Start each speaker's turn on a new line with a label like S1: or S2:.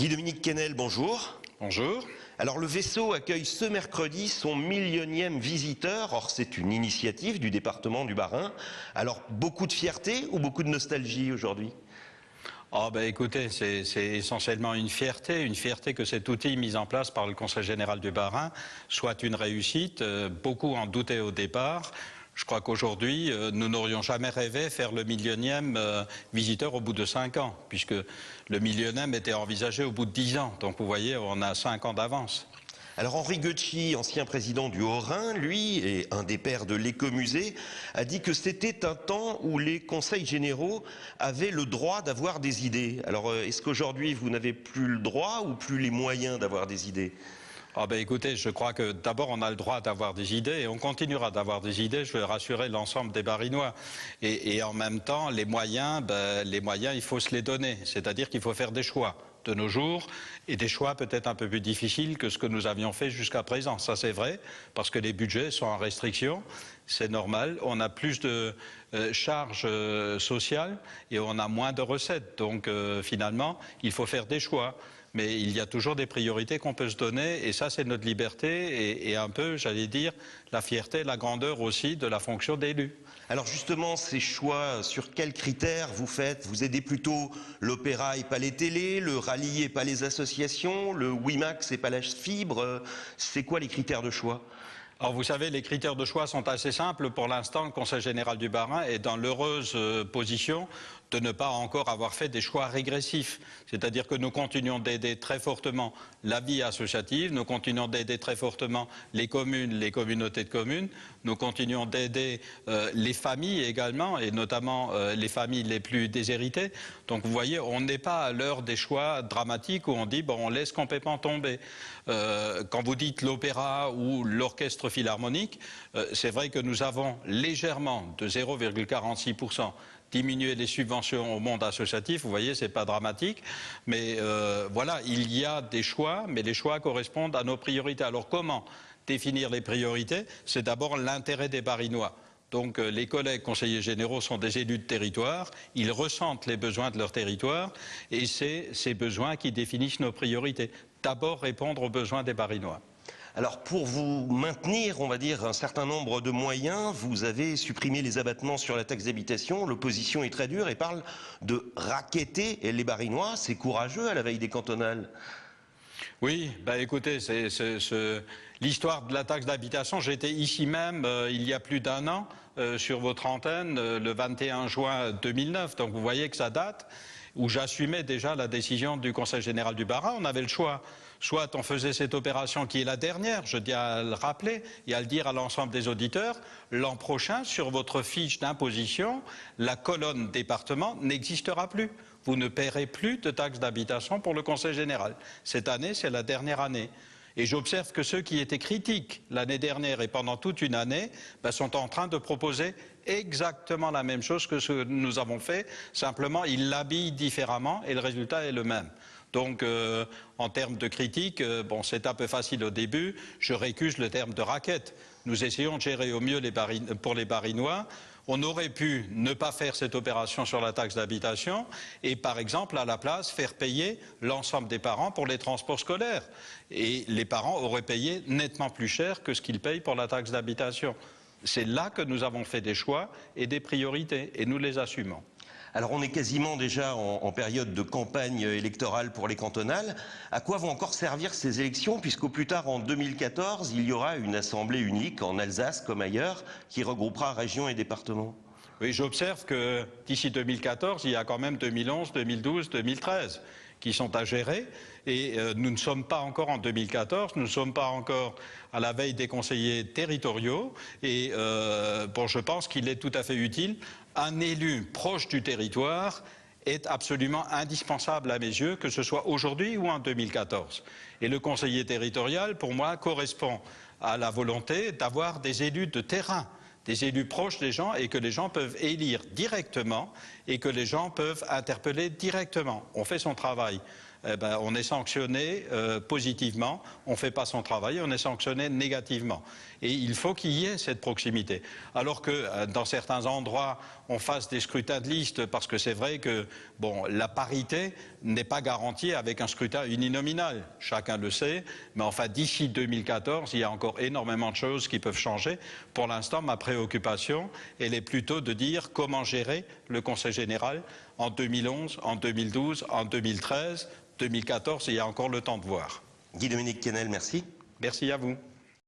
S1: Guy-Dominique Kennel, bonjour.
S2: Bonjour.
S1: Alors le vaisseau accueille ce mercredi son 1000e visiteur. Or c'est une initiative du département du Bas-Rhin. Alors beaucoup de fierté ou beaucoup de nostalgie aujourd'hui?
S2: Écoutez, c'est essentiellement une fierté que cet outil mis en place par le Conseil général du Bas-Rhin soit une réussite. Beaucoup en doutaient au départ. Je crois qu'aujourd'hui, nous n'aurions jamais rêvé faire le 1000e visiteur au bout de 5 ans, puisque le 1000e était envisagé au bout de 10 ans. Donc vous voyez, on a 5 ans d'avance.
S1: Alors Henri Goetschi, ancien président du Haut-Rhin, lui, et un des pères de l'écomusée, a dit que c'était un temps où les conseils généraux avaient le droit d'avoir des idées. Alors est-ce qu'aujourd'hui vous n'avez plus le droit ou plus les moyens d'avoir des idées?
S2: Écoutez, je crois que d'abord on a le droit d'avoir des idées et on continuera d'avoir des idées, je veux rassurer l'ensemble des Barinois. Et en même temps, les moyens, il faut se les donner, c'est-à-dire qu'il faut faire des choix de nos jours et des choix peut-être un peu plus difficiles que ce que nous avions fait jusqu'à présent. Ça c'est vrai, parce que les budgets sont en restriction, c'est normal, on a plus de charges sociales et on a moins de recettes. Donc finalement, il faut faire des choix. Mais il y a toujours des priorités qu'on peut se donner et ça c'est notre liberté et un peu, j'allais dire, la fierté, la grandeur aussi de la fonction d'élu.
S1: Alors justement, ces choix, sur quels critères vous faites? Vous aidez plutôt l'opéra et pas les télés, le rallye et pas les associations, le WiMax et pas la fibre? C'est quoi les critères de choix?
S2: Alors vous savez, les critères de choix sont assez simples. Pour l'instant, le Conseil général du Bas-Rhin est dans l'heureuse position de ne pas encore avoir fait des choix régressifs. C'est-à-dire que nous continuons d'aider très fortement la vie associative, nous continuons d'aider très fortement les communes, les communautés de communes, nous continuons d'aider les familles également, et notamment les familles les plus déshéritées. Donc vous voyez, on n'est pas à l'heure des choix dramatiques où on dit bon, on laisse complètement tomber. Quand vous dites l'opéra ou l'orchestre philharmonique, c'est vrai que nous avons légèrement de 0,46% diminuer les subventions au monde associatif, vous voyez, c'est pas dramatique, mais voilà, il y a des choix, mais les choix correspondent à nos priorités. Alors comment définir les priorités? C'est d'abord l'intérêt des Barinois. Donc les collègues conseillers généraux sont des élus de territoire, ils ressentent les besoins de leur territoire et c'est ces besoins qui définissent nos priorités. D'abord répondre aux besoins des Barinois.
S1: Alors pour vous maintenir, on va dire, un certain nombre de moyens, vous avez supprimé les abattements sur la taxe d'habitation. L'opposition est très dure et parle de racketter les Barinois. C'est courageux à la veille des cantonales.
S2: Oui, écoutez, l'histoire de la taxe d'habitation, j'étais ici même il y a plus d'un an sur votre antenne, le 21 juin 2009, donc vous voyez que ça date, où j'assumais déjà la décision du Conseil général du Bas-Rhin. On avait le choix. Soit on faisait cette opération qui est la dernière, je tiens à le rappeler et à le dire à l'ensemble des auditeurs, l'an prochain, sur votre fiche d'imposition, la colonne département n'existera plus. Vous ne paierez plus de taxe d'habitation pour le Conseil général. Cette année, c'est la dernière année. Et j'observe que ceux qui étaient critiques l'année dernière et pendant toute une année sont en train de proposer exactement la même chose que ce que nous avons fait. Simplement, ils l'habillent différemment et le résultat est le même. Donc, en termes de critique, c'est un peu facile au début. Je récuse le terme de raquette. Nous essayons de gérer au mieux pour les Barinois. On aurait pu ne pas faire cette opération sur la taxe d'habitation et, par exemple, à la place, faire payer l'ensemble des parents pour les transports scolaires. Et les parents auraient payé nettement plus cher que ce qu'ils payent pour la taxe d'habitation. C'est là que nous avons fait des choix et des priorités, et nous les assumons.
S1: Alors on est quasiment déjà en période de campagne électorale pour les cantonales. À quoi vont encore servir ces élections, puisqu'au plus tard en 2014, il y aura une assemblée unique en Alsace comme ailleurs, qui regroupera régions et départements?
S2: Oui, j'observe que d'ici 2014, il y a quand même 2011, 2012, 2013 qui sont à gérer et nous ne sommes pas encore en 2014, nous ne sommes pas encore à la veille des conseillers territoriaux et je pense qu'il est tout à fait utile. Un élu proche du territoire est absolument indispensable à mes yeux, que ce soit aujourd'hui ou en 2014. Et le conseiller territorial, pour moi, correspond à la volonté d'avoir des élus de terrain, des élus proches des gens et que les gens peuvent élire directement et que les gens peuvent interpeller directement. On fait son travail on est sanctionné positivement, on ne fait pas son travail, on est sanctionné négativement. Et il faut qu'il y ait cette proximité. Alors que dans certains endroits, on fasse des scrutins de liste, parce que c'est vrai que la parité n'est pas garantie avec un scrutin uninominal. Chacun le sait, mais enfin d'ici 2014, il y a encore énormément de choses qui peuvent changer. Pour l'instant, ma préoccupation, elle est plutôt de dire comment gérer le Conseil général en 2011, en 2012, en 2013, 2014, il y a encore le temps de voir.
S1: Guy-Dominique Kennel, merci.
S2: Merci à vous.